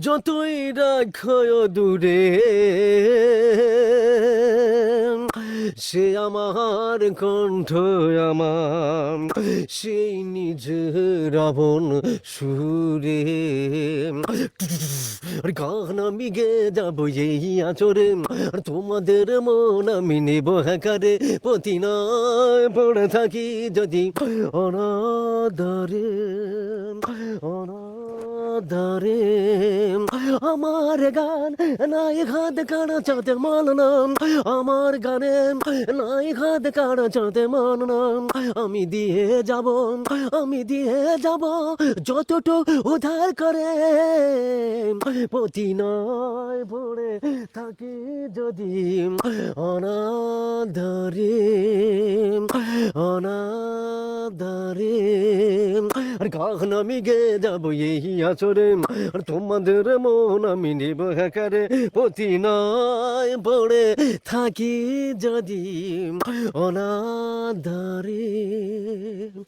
যতই রাখো দূরে, সে আমার কণ্ঠ, আমার সেই নিজের রাবণ সুরে। আর গান আমি গে যাবো এই আচরে, আর তোমাদের মন আমি নেব হ্যাকারে। পতি নয় পড়ে থাকি যদি অনাদরে, অনাদরে। আমার গান নাই হাত কানা চাতে মাননা, আমার গানে নাই হাত কানা চাতে মাননা। আমি দিয়ে যাব, আমি দিয়ে যাব যতটুকু উদ্ধার করে। পতি নয় পড়ে থাকি যদি অনাদরে, অনাদরে। আর গান আমি গে যাবো এই আচরে, আর তোমাদের মন আমি নেব হ্যাকারে। পতি নয় পড়ে থাকি যদি অনাদরে।